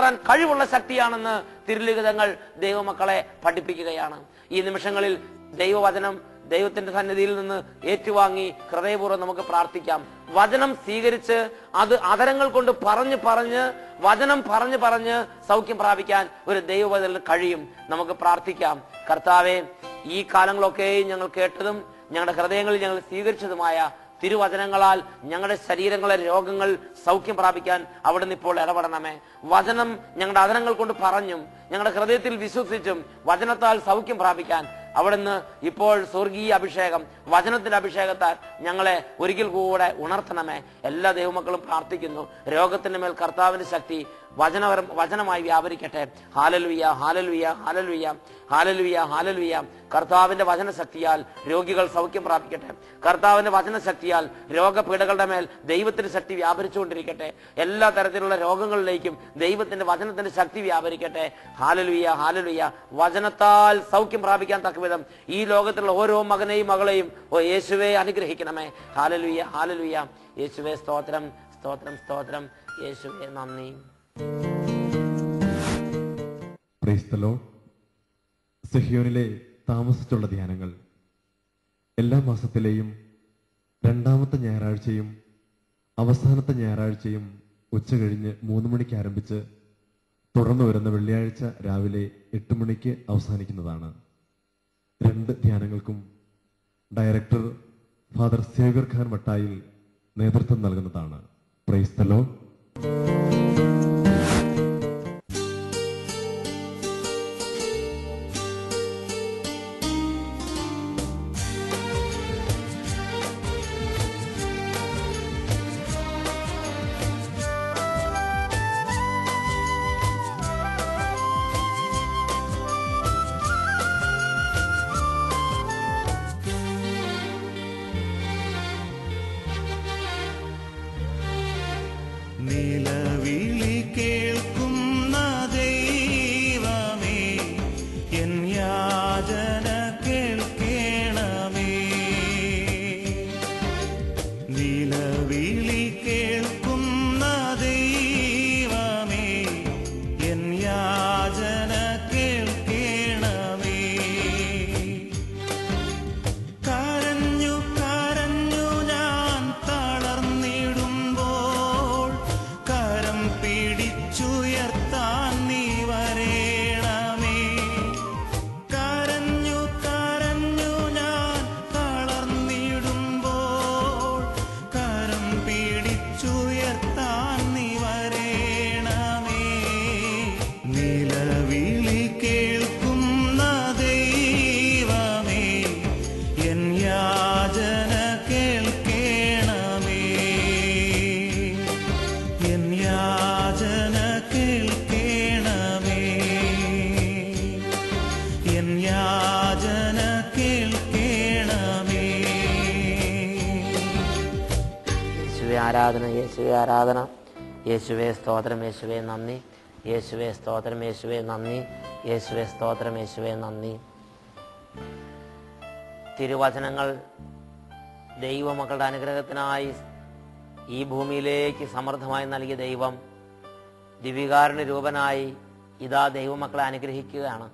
മാറാൻ കഴിവുള്ള ശക്തിയാണെന്ന് തിരുലിഖിതങ്ങൾ ദൈവമക്കളെ പഠിപ്പിക്കുകയാണ്. ഈ നിമിഷങ്ങളിൽ ദൈവവചനം ദൈവത്തിന്റെ സന്നിധിയിൽ നിന്ന് ഏറ്റുവാങ്ങി ഹൃദയപൂർവ്വം നമുക്ക് പ്രാർത്ഥിക്കാം. വചനം സ്വീകരിച്ച് അത് അധരങ്ങൾ കൊണ്ട് വചനം പറഞ്ഞ് സൗഖ്യം പ്രാപിക്കാൻ ഒരു ദൈവവചനത്തിന് കഴിയും. നമുക്ക് പ്രാർത്ഥിക്കാം. കർത്താവേ, ഈ കാലങ്ങളൊക്കെയും ഞങ്ങൾ കേട്ടതും ഞങ്ങളുടെ ഹൃദയങ്ങളിൽ ഞങ്ങൾ സ്വീകരിച്ചതുമായ തിരുവചനങ്ങളാൽ ഞങ്ങളുടെ ശരീരങ്ങളെ രോഗങ്ങൾ സൗഖ്യം പ്രാപിക്കാൻ അവിടുന്ന് ഇപ്പോൾ ഇടപെടണമേ. വചനം ഞങ്ങളുടെ അധരങ്ങൾ കൊണ്ട് പറഞ്ഞും ഞങ്ങളുടെ ഹൃദയത്തിൽ വിശ്വസിച്ചും വചനത്താൽ സൗഖ്യം പ്രാപിക്കാൻ അവിടുന്ന് ഇപ്പോൾ സ്വർഗീയ അഭിഷേകം, വചനത്തിന്റെ അഭിഷേകത്താൽ ഞങ്ങളെ ഒരിക്കൽ കൂടെ ഉണർത്തണമേ. എല്ലാ ദൈവമക്കളും പ്രാർത്ഥിക്കുന്നു. രോഗത്തിന്റെ മേൽ കർത്താവിന്റെ ശക്തി വചനമായി വ്യാപരിക്കട്ടെ. ഹാലലുയ, ഹാലലുയ, ഹാലലുയ, ഹാലലുയ, ഹാലലുയ. കർത്താവിന്റെ വചനശക്തിയാൽ രോഗികൾ സൗഖ്യം പ്രാപിക്കട്ടെ. കർത്താവിന്റെ വചനശക്തിയാൽ രോഗപീഠകളുടെ മേൽ ദൈവത്തിന്റെ ശക്തി വ്യാപരിച്ചുകൊണ്ടിരിക്കട്ടെ. എല്ലാ തരത്തിലുള്ള രോഗങ്ങളിലേക്കും ദൈവത്തിന്റെ വചനത്തിന്റെ ശക്തി വ്യാപരിക്കട്ടെ. ഹാലലുയ, ഹാലലുയ. വചനത്താൽ സൗഖ്യം പ്രാപിക്കാൻ തക്കവിധം ഈ ലോകത്തിലുള്ള ഓരോ മകനെയും മകളെയും യേശുവെ അനുഗ്രഹിക്കണമേ. ഹാലലുയ, ഹാലലുയ. യേശുവെ സ്തോത്രം, സ്തോത്രം, സ്തോത്രം. യേശുവെ നന്ദി. Praise the Lord. സിഹിയോനിലെ താമസിച്ചുള്ള ധ്യാനങ്ങൾ എല്ലാ മാസത്തിലെയും രണ്ടാമത്തെ ഞായറാഴ്ചയും അവസാനത്തെ ഞായറാഴ്ചയും ഉച്ചകഴിഞ്ഞ് 3 മണിക്ക് ആരംഭിച്ച് തുടർന്ന് വരുന്ന വെള്ളിയാഴ്ച രാവിലെ 8 മണിക്ക് അവസാനിക്കുന്നതാണ്. 2 ധ്യാനങ്ങൾക്കും director father Xavier Khan Vattayil നേതൃത്വം നൽകുന്നതാണ്. Praise the Lord. ആരാധന, യേശുവേ ആരാധന. യേശുവേ സ്തോത്രം, യേശുവേ നന്ദി. യേശുവേ സ്തോത്രം, യേശുവേ നന്ദി. യേശുവേ സ്തോത്രം, യേശുവേ നന്ദി. തിരുവചനങ്ങൾ ദൈവമക്കളുടെ അനുഗ്രഹത്തിനായി ഈ ഭൂമിയിലേക്ക് സമൃദ്ധമായി നൽകിയ ദൈവം ദിവികാരുണ്യ രൂപനായി ഇതാ ദൈവമക്കളെ അനുഗ്രഹിക്കുകയാണ്.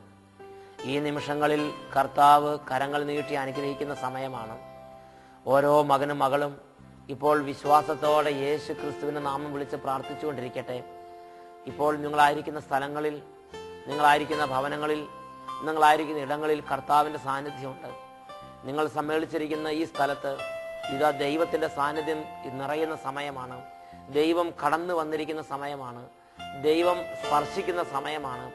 ഈ നിമിഷങ്ങളിൽ കർത്താവ് കരങ്ങൾ നീട്ടി അനുഗ്രഹിക്കുന്ന സമയമാണ്. ഓരോ മകനും മകളും ഇപ്പോൾ വിശ്വാസത്തോടെ യേശു ക്രിസ്തുവിന്റെ നാമം വിളിച്ച് പ്രാർത്ഥിച്ചുകൊണ്ടിരിക്കട്ടെ. ഇപ്പോൾ നിങ്ങളായിരിക്കുന്ന സ്ഥലങ്ങളിൽ, നിങ്ങളായിരിക്കുന്ന ഭവനങ്ങളിൽ, നിങ്ങളായിരിക്കുന്ന ഇടങ്ങളിൽ കർത്താവിൻ്റെ സാന്നിധ്യമുണ്ട്. നിങ്ങൾ സമ്മേളിച്ചിരിക്കുന്ന ഈ സ്ഥലത്ത് ഇതാ ദൈവത്തിൻ്റെ സാന്നിധ്യം നിറയുന്ന സമയമാണ്. ദൈവം കടന്നു വന്നിരിക്കുന്ന സമയമാണ്. ദൈവം സ്പർശിക്കുന്ന സമയമാണ്.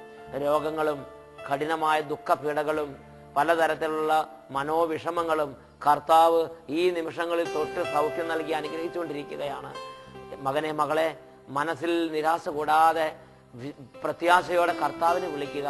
രോഗങ്ങളും കഠിനമായ ദുഃഖപീഠകളും പലതരത്തിലുള്ള മനോവിഷമങ്ങളും കർത്താവ് ഈ നിമിഷങ്ങളിൽ തൊട്ട് സൗഖ്യം നൽകി അനുഗ്രഹിച്ചുകൊണ്ടിരിക്കുകയാണ്. മകനെ, മകളെ, മനസ്സിൽ നിരാശ കൂടാതെ പ്രത്യാശയോടെ കർത്താവിനെ വിളിക്കുക.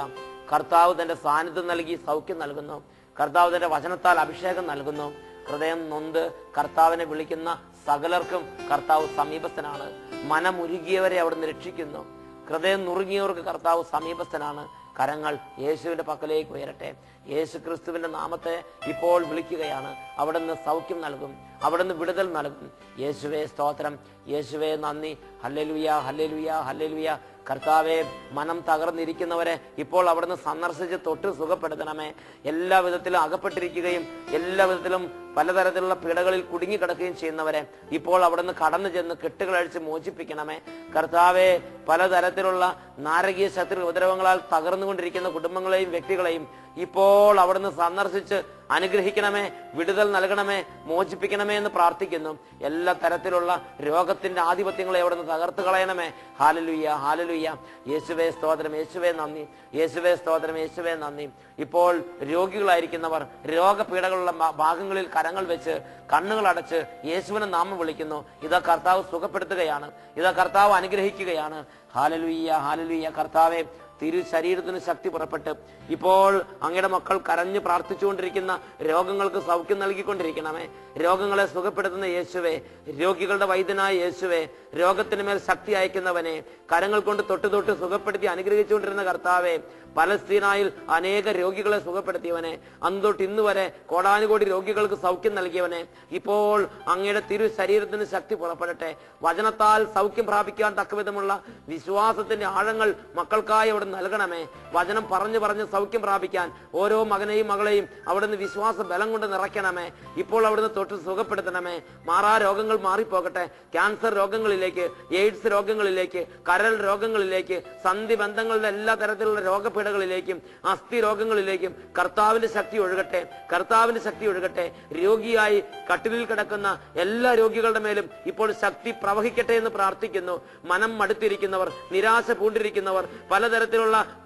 കർത്താവ് തൻ്റെ സാന്നിധ്യം നൽകി സൗഖ്യം നൽകുന്നു. കർത്താവ് തൻ്റെ വചനത്താൽ അഭിഷേകം നൽകുന്നു. ഹൃദയം നൊന്ത് കർത്താവിനെ വിളിക്കുന്ന സകലർക്കും കർത്താവ് സമീപസ്ഥനാണ്. മനമുരുകിയവരെ അവിടുന്ന് രക്ഷിക്കുന്നു. ഹൃദയം നുറുങ്ങിയവർക്ക് കർത്താവ് സമീപസ്ഥനാണ്. കരങ്ങൾ യേശുവിന്റെ പക്കലേക്ക് ഉയരട്ടെ. യേശു ക്രിസ്തുവിന്റെ നാമത്തെ ഇപ്പോൾ വിളിക്കുകയാണ്. അവിടുന്ന് സൗഖ്യം നൽകും. അവിടുന്ന് വിടുതൽ നൽകും. യേശുവേ സ്തോത്രം, യേശുവേ നന്ദി. Hallelujah, hallelujah, hallelujah. കർത്താവെ, മനം തകർന്നിരിക്കുന്നവരെ ഇപ്പോൾ അവിടുന്ന് സന്ദർശിച്ച് തൊട്ട് സുഖപ്പെടുത്തണമേ. എല്ലാ വിധത്തിലും അകപ്പെട്ടിരിക്കുകയും എല്ലാ വിധത്തിലും പലതരത്തിലുള്ള പീഡകളിൽ കുടുങ്ങിക്കിടക്കുകയും ചെയ്യുന്നവരെ ഇപ്പോൾ അവിടുന്ന് കടന്നു ചെന്ന് കെട്ടുകളഴിച്ച് മോചിപ്പിക്കണമേ. കർത്താവെ, പലതരത്തിലുള്ള നാരകീയ ശത്രു ഉപദ്രവങ്ങളാൽ തകർന്നുകൊണ്ടിരിക്കുന്ന കുടുംബങ്ങളെയും വ്യക്തികളെയും ഇപ്പോൾ അവിടുന്ന് സന്ദർശിച്ച് അനുഗ്രഹിക്കണമേ, വിടുതൽ നൽകണമേ, മോചിപ്പിക്കണമേ എന്ന് പ്രാർത്ഥിക്കുന്നു. എല്ലാ തരത്തിലുള്ള രോഗത്തിന്റെ ആധിപത്യങ്ങളെ അവിടുന്ന് തകർത്ത് കളയണമേ. Hallelujah, hallelujah. യേശുവേ സ്തോത്രം, യേശുവേ നന്ദി. യേശുവേ സ്തോത്രം, യേശുവേ നന്ദി. ഇപ്പോൾ രോഗികളായിരിക്കുന്നവർ രോഗപീഠകളുള്ള ഭാഗങ്ങളിൽ കരങ്ങൾ വെച്ച് കണ്ണുകൾ അടച്ച് യേശുവിനെ നാമം വിളിക്കുന്നു. ഇതാ കർത്താവ് സുഖപ്പെടുത്തുകയാണ്, ഇതാ കർത്താവ് അനുഗ്രഹിക്കുകയാണ്. Hallelujah, hallelujah. കർത്താവേ, തിരു ശരീരത്തിന് ശക്തി പുറപ്പെട്ട് ഇപ്പോൾ അങ്ങയുടെ മക്കൾ കരഞ്ഞ് പ്രാർത്ഥിച്ചുകൊണ്ടിരിക്കുന്ന രോഗങ്ങൾക്ക് സൗഖ്യം നൽകിക്കൊണ്ടിരിക്കണമേ. രോഗങ്ങളെ സുഖപ്പെടുത്തുന്ന യേശുവേ, രോഗികളുടെ വൈദ്യനായ യേശുവേ, രോഗത്തിന് മേൽ ശക്തി അയക്കുന്നവനെ, കരങ്ങൾ കൊണ്ട് തൊട്ട് തൊട്ട് സുഖപ്പെടുത്തി അനുഗ്രഹിച്ചുകൊണ്ടിരുന്ന കർത്താവേ, പലസ്തീനായിൽ അനേക രോഗികളെ സുഖപ്പെടുത്തിയവനെ, അന്ന് തൊട്ട് ഇന്ന് വരെ കോടാനുകോടി രോഗികൾക്ക് സൗഖ്യം നൽകിയവനെ, ഇപ്പോൾ അങ്ങയുടെ തിരു ശരീരത്തിന് ശക്തി പുറപ്പെടട്ടെ. വചനത്താൽ സൗഖ്യം പ്രാപിക്കാൻ തക്കവിധമുള്ള വിശ്വാസത്തിന്റെ ആഴങ്ങൾ മക്കൾക്കായി അവിടെ നൽകണമേ. വചനം പറഞ്ഞു പറഞ്ഞ് സൗഖ്യം പ്രാപിക്കാൻ ഓരോ മകനെയും മകളെയും അവിടുന്ന് വിശ്വാസ ബലം കൊണ്ട് നിറയ്ക്കണമേ. ഇപ്പോൾ അവിടുന്ന് തൊട്ട് സുഖപ്പെടുത്തണമേ. മാറാ രോഗങ്ങൾ മാറിപ്പോകട്ടെ. ക്യാൻസർ രോഗങ്ങളിലേക്ക്, എയ്ഡ്സ് രോഗങ്ങളിലേക്ക്, കരൾ രോഗങ്ങളിലേക്ക്, സന്ധി ബന്ധങ്ങളുടെ എല്ലാ തരത്തിലുള്ള രോഗപീഠകളിലേക്കും അസ്ഥി രോഗങ്ങളിലേക്കും കർത്താവിന്റെ ശക്തി ഒഴുകട്ടെ, കർത്താവിന്റെ ശക്തി ഒഴുകട്ടെ. രോഗിയായി കട്ടിലിൽ കിടക്കുന്ന എല്ലാ രോഗികളുടെ മേലും ഇപ്പോൾ ശക്തി പ്രവഹിക്കട്ടെ എന്ന് പ്രാർത്ഥിക്കുന്നു. മനം മടുത്തിരിക്കുന്നവർ, നിരാശ പൂണ്ടിരിക്കുന്നവർ, പലതരത്തിലുള്ള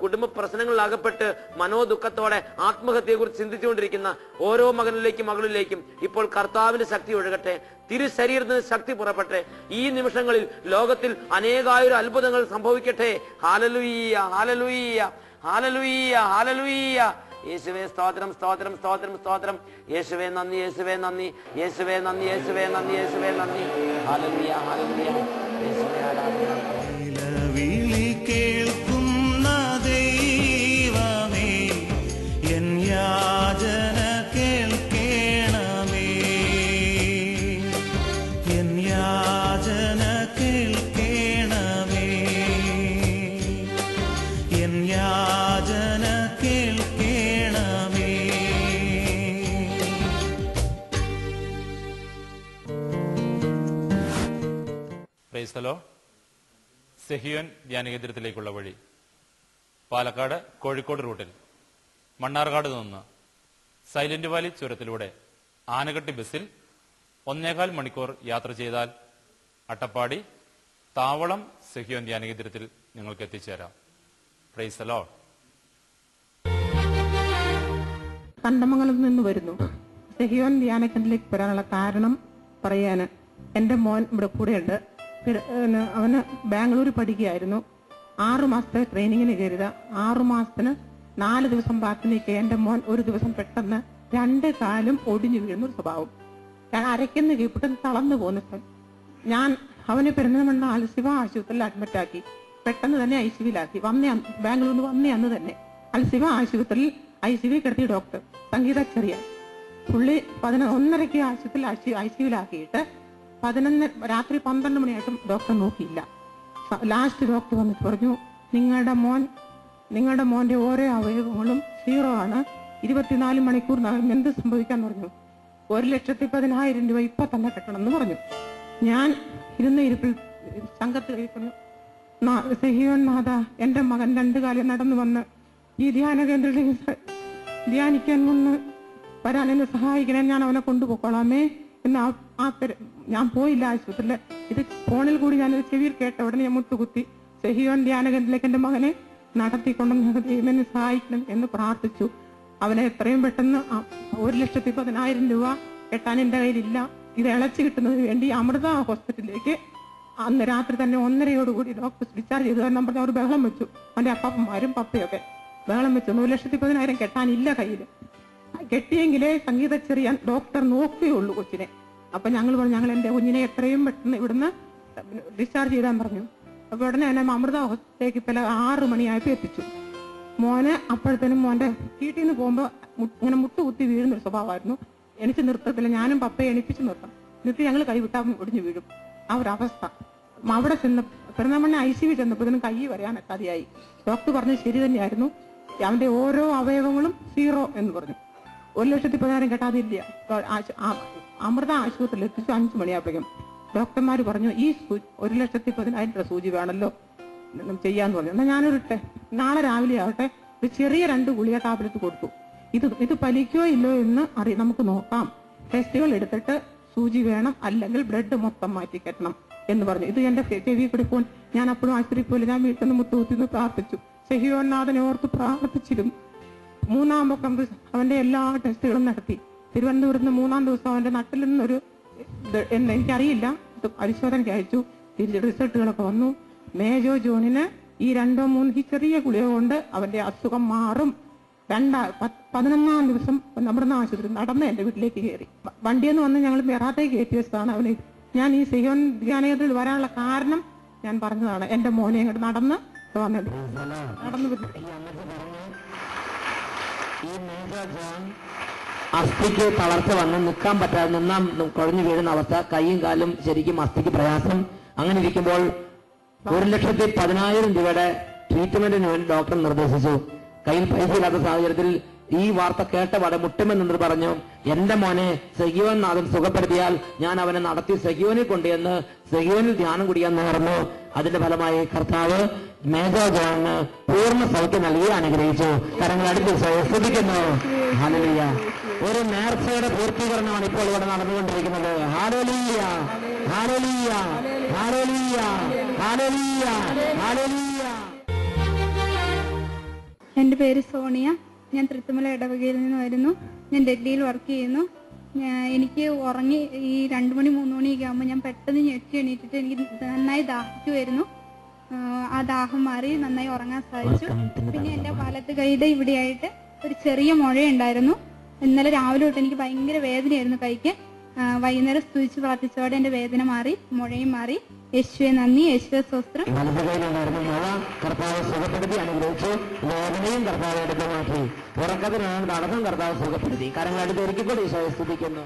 കുടുംബ പ്രശ്നങ്ങളിൽ അകപ്പെട്ട് മനോദുഃഖത്തോടെ ആത്മഹത്യയെക്കുറിച്ച് ചിന്തിച്ചുകൊണ്ടിരിക്കുന്ന ഓരോ മകനിലേക്കും മകളിലേക്കും ഇപ്പോൾ കർത്താവിന്റെ ശക്തി ഒഴുകട്ടെ. തിരു ശരീരത്തിന് ശക്തി പുറപ്പെട്ടെ. ഈ നിമിഷങ്ങളിൽ ലോകത്തിൽ അനേകായിരം അത്ഭുതങ്ങൾ സംഭവിക്കട്ടെ. Hallelujah, hallelujah, hallelujah, hallelujah. യേശുവേ സ്തോത്രം, സ്തോത്രം, സ്തോത്രം, സ്തോത്രം. യേശുവേ നന്ദി, യേശുവേ നന്ദി, യേശുവേ നന്ദി, യേശുവേ നന്ദി, യേശുവേ നന്ദി. Hallelujah, hallelujah. യേശുവേ ആരാധന. കേൾക്കുന്ന ദൈവമേ, എൻ യാചന കേൾക്കണമേ, എൻ യാചന കേൾക്കണമേ, എൻ യാചന കേൾക്കണമേ. Praise the Lord. സെഹിയോൻ ധ്യാനകേന്ദ്രത്തിലേക്കുള്ള വഴി പാലക്കാട് കോഴിക്കോട് റൂട്ടിൽ മണ്ണാർക്കാട് നിന്ന് സൈലന്റ് വാലി ചുരത്തിലൂടെ ആനകട്ടി ബസ്സിൽ 1.25 മണിക്കൂർ യാത്ര ചെയ്താൽ അട്ടപ്പാടി താവളം സെഹിയോൻ ധ്യാനകേന്ദ്രത്തിൽ നിങ്ങൾക്ക് എത്തിച്ചേരാം. Price the Lord. കണ്ടമംഗലത്ത് നിന്ന് വരുന്നു. സെഹിയോൻ ധ്യാനകേന്ദ്രത്തിലേക്ക് വരാനുള്ള കാരണം പറയാന്, എൻ്റെ മോൻ ഇവിടെ കൂടെയുണ്ട്. അവന് ബാംഗ്ലൂർ പഠിക്കുകയായിരുന്നു. 6 മാസത്തെ ട്രെയിനിങ്ങിന് കയറിയത്. 6 മാസത്തിന് 4 ദിവസം ബാക്കി നിൽക്കുക. എൻ്റെ മോൻ ഒരു ദിവസം പെട്ടെന്ന് 2 കാലും ഒടിഞ്ഞു വീഴുന്ന ഒരു സ്വഭാവം. ഞാൻ അരയ്ക്കുന്ന കീപ്പിട്ട് തളർന്നു പോകുന്ന ഞാൻ അവനെ പെരുന്തൽമണ്ണ അൽസിവ ആശുപത്രിയിൽ അഡ്മിറ്റാക്കി. പെട്ടെന്ന് തന്നെ ICUവിലാക്കി. ബാംഗ്ലൂരിൽ നിന്ന് വന്നേ അന്ന് തന്നെ അൽസിവ ആശുപത്രിയിൽ ICU കിടത്തിയ ഡോക്ടർ സംഗീത ചെറിയ പുള്ളി 11:30 ആശുപത്രിയിൽ ICUവിലാക്കിയിട്ട് രാത്രി 12 മണിയായിട്ടും ഡോക്ടർ നോക്കിയില്ല. ലാസ്റ്റ് ഡോക്ടർ വന്നിട്ട് പറഞ്ഞു, നിങ്ങളുടെ മോന്റെ ഓരോ അവയവങ്ങളും 0 ആണ്. 24 മണിക്കൂറിനകം എന്ത് സംഭവിക്കാന്ന് പറഞ്ഞു. 1,10,000 രൂപ ഇപ്പൊ തന്നെ കെട്ടണം എന്ന് പറഞ്ഞു. ഞാൻ ഇരുന്ന ഇരിപ്പിൽ സംഘത്തിൽ പറഞ്ഞു, സെഹിയോൻ നാഥ, എന്റെ മകൻ 2 കാലം നടന്നു വന്ന് ഈ ധ്യാന കേന്ദ്രത്തിൽ ധ്യാനിക്കാൻ വന്ന് വരാൻ എന്നെ സഹായിക്കണേ, ഞാൻ അവനെ കൊണ്ടുപോയിക്കോളാമേ എന്ന് ഞാൻ പോയില്ല ആശുപത്രിയിൽ. ഇത് ഫോണിൽ കൂടി ഞാനത് ചെവിയിൽ കേട്ട ഉടനെ ഞാൻ മുട്ടുകുത്തി സെഹിയോൻ ധ്യാന കേന്ദ്രത്തിലേക്ക് എന്റെ മകനെ നടത്തിക്കൊണ്ട് ദൈവനെ സഹായിക്കണം എന്ന് പ്രാർത്ഥിച്ചു. അവനെ എത്രയും പെട്ടെന്ന് 1,10,000 രൂപ കെട്ടാൻ എന്റെ കയ്യിലില്ല. ഇത് ഇളച്ചു കിട്ടുന്നതിന് വേണ്ടി അമൃത ഹോസ്പിറ്റലിലേക്ക് അന്ന് രാത്രി തന്നെ 1:30 ഡോക്ടർ ഡിസ്ചാർജ് ചെയ്തു. കാരണം പറഞ്ഞ അവർ ബഹളം വെച്ചു. അവന്റെ അപ്പാപ്പന്മാരും പപ്പയൊക്കെ ബഹളം വെച്ചു. 1,10,000 കെട്ടാനില്ല കയ്യിൽ. കെട്ടിയെങ്കിലേ സംഗീത ചെറിയാൻ ഡോക്ടർ നോക്കുകയുള്ളൂ കൊച്ചിനെ. അപ്പൊ ഞങ്ങൾ പറഞ്ഞു, ഞങ്ങൾ എന്റെ കുഞ്ഞിനെ എത്രയും പെട്ടെന്ന് ഇവിടുന്ന് ഡിസ്ചാർജ് ചെയ്താൻ പറഞ്ഞു. അപ്പൊ ഉടനെ എന്നെ അമൃത ഹോസ്പിറ്റലിലേക്ക് 6 മണിയായപ്പോ എത്തിച്ചു. മോനെ അപ്പോഴത്തേനും മോന്റെ വീട്ടിൽ നിന്ന് പോകുമ്പോ ഇങ്ങനെ മുട്ടുകുത്തി വീഴുന്നൊരു സ്വഭാവമായിരുന്നു. എണിച്ച് നിർത്തത്തില്ല. ഞാനും പപ്പയെ എണിപ്പിച്ച് നിർത്താം. എന്നിട്ട് ഞങ്ങൾ കൈവിട്ടാൽ ഒടിഞ്ഞു വീഴും. ആ ഒരു അവസ്ഥ. അവിടെ ചെന്ന് പെരുന്നാമണ്ണ ICU ചെന്നപ്പോഴത്തേനും കൈ വരാനെത്താതെയായി. ഡോക്ടർ പറഞ്ഞത് ശരി തന്നെയായിരുന്നു. അവന്റെ ഓരോ അവയവങ്ങളും 0 എന്ന് പറഞ്ഞു. 1,10,000 കേട്ടാതില്ല. അമൃത ആശുപത്രിയിൽ എത്തിച്ചു 5 മണിയാകുമ്പോഴേക്കും ഡോക്ടർമാർ പറഞ്ഞു ഈ 1,10,000 രൂപ സൂചി വേണമല്ലോ ചെയ്യാന്ന് പറഞ്ഞു. എന്നാൽ ഞാനൊരു നാളെ രാവിലെ ആവട്ടെ ഒരു ചെറിയ 2 ഗുളിക ടാബ്ലറ്റ് കൊടുത്തു. ഇത് ഫലിക്കോ ഇല്ലോ എന്ന് നമുക്ക് നോക്കാം. ടെസ്റ്റുകൾ എടുത്തിട്ട് സൂചി വേണം, അല്ലെങ്കിൽ ബ്ലഡ് മൊത്തം മാറ്റിക്കെട്ടണം എന്ന് പറഞ്ഞു. ഇത് എന്റെ ചെവി കൂടി ഫോൺ. ഞാൻ അപ്പോഴും ആശുപത്രി പോലെ ഞാൻ വീട്ടിൽ നിന്ന് മുത്തുകുത്തിന്ന് പ്രാർത്ഥിച്ചു. സഹിയോനാഥനെ ഓർത്ത് പ്രാർത്ഥിച്ചിരുന്നു. 3-ാം പക്കം അവന്റെ എല്ലാ ടെസ്റ്റുകളും നടത്തി. തിരുവനന്തപുരത്ത് 3-ാം ദിവസം അവന്റെ നട്ടിൽ നിന്നൊരു എനിക്കറിയില്ല പരിശോധനയ്ക്ക് അയച്ചു. തിരിച്ച് റിസൾട്ടുകളൊക്കെ വന്നു. മേജോ ജോണിന് ഈ 2-3 ചെറിയ ഗുളിക കൊണ്ട് അവന്റെ അസുഖം മാറും. 11-ാം ദിവസം നമ്മുടെ ആശുപത്രി നടന്ന് എന്റെ വീട്ടിലേക്ക് കയറി. വണ്ടിയെന്ന് വന്ന് ഞങ്ങൾ മെറാത്തേക്ക് കയറ്റി വെച്ചതാണ് അവന്. ഞാൻ ഈ സിയോൻ ധ്യാനകേന്ദ്രത്തിൽ വരാനുള്ള കാരണം ഞാൻ പറഞ്ഞതാണ്. എന്റെ മോനെ ഇങ്ങോട്ട് നടന്ന് വന്നത് അസ്ഥിക്ക് തളർച്ച വന്ന് നിൽക്കാൻ പറ്റാതെ നിന്നാൻ കുഴഞ്ഞു വീഴുന്ന അവസ്ഥ, കൈയും കാലും ശരിക്കും അസ്ഥിക്ക് പ്രയാസം. അങ്ങനെ ഇരിക്കുമ്പോൾ 1,10,000 രൂപയുടെ ട്രീറ്റ്മെന്റിന് വേണ്ടി ഡോക്ടർ നിർദ്ദേശിച്ചു. കയ്യിൽ പൈസ ഇല്ലാത്ത സാഹചര്യത്തിൽ ഈ വാർത്ത കേട്ടപാടെ മുട്ടുമെന്ന് പറഞ്ഞു, എന്റെ മോനെ സഹിയോൻ നാഥൻ സുഖപ്പെടുത്തിയാൽ ഞാൻ അവനെ നടത്തി സഹിയോനിൽ കൊണ്ടുവന്ന് സഹിയോനിൽ ധ്യാനം കുടിക്കാൻ നേർന്നു. അതിന്റെ ഫലമായി കർത്താവ് മേജർ ജോണിന് പൂർണ്ണ സൗഖ്യം നൽകി അനുഗ്രഹിച്ചു. കരങ്ങൾ അടുത്ത് ശ്രദ്ധിക്കുന്നു. ഹല്ലേലൂയ. ഒരു നേർച്ചയുടെ പൂർത്തീകരണമാണ് ഇപ്പോൾ ഇവിടെ നടന്നുകൊണ്ടിരിക്കുന്നത്. Hallelujah, hallelujah, hallelujah, hallelujah, hallelujah. എൻ്റെ പേര് സോണിയ. ഞാൻ തൃത്തുമല ഇടവകയിൽ നിന്ന് വരുന്നു. ഞാൻ ഡൽഹിയിൽ വർക്ക് ചെയ്യുന്നു. എനിക്ക് ഉറങ്ങി ഈ 2 മണി 3 മണിയൊക്കെ ആകുമ്പോൾ ഞാൻ പെട്ടെന്ന് ഞെട്ടി എണീറ്റിട്ട് എനിക്ക് നന്നായി ദാഹിക്കുമായിരുന്നു. ആ ദാഹം മാറി നന്നായി ഉറങ്ങാൻ സാധിച്ചു. പിന്നെ എൻ്റെ വലത്ത് കൈയുടെ ഇവിടെയായിട്ട് ഒരു ചെറിയ മുഴയുണ്ടായിരുന്നു. ഇന്നലെ രാവിലെ തൊട്ട് എനിക്ക് ഭയങ്കര വേദനയായിരുന്നു കൈക്ക്. വൈകുന്നേരം സ്തുതിച്ച് പ്രാർത്ഥിച്ചതോടെ എൻ്റെ വേദന മാറി, മുഴയും മാറി. യേശുവെ നന്ദി, യേശുവെ സ്തോത്രം. വലതുകൈയിലുണ്ടായിരുന്ന മുഴ കർത്താവ് സുഖപ്പെടുത്തി അനുഗ്രഹിച്ചു. വേദനയും കർത്താവ് എടുത്തു മാറ്റി. ഉറക്കത്തിനാണ് തടസ്സം കർത്താവ് സുഖപ്പെടുത്തി. കരങ്ങളെടുത്ത് ഒരിക്കൽ കൂടി ഈശോയെ സ്തുതിക്കുന്നു.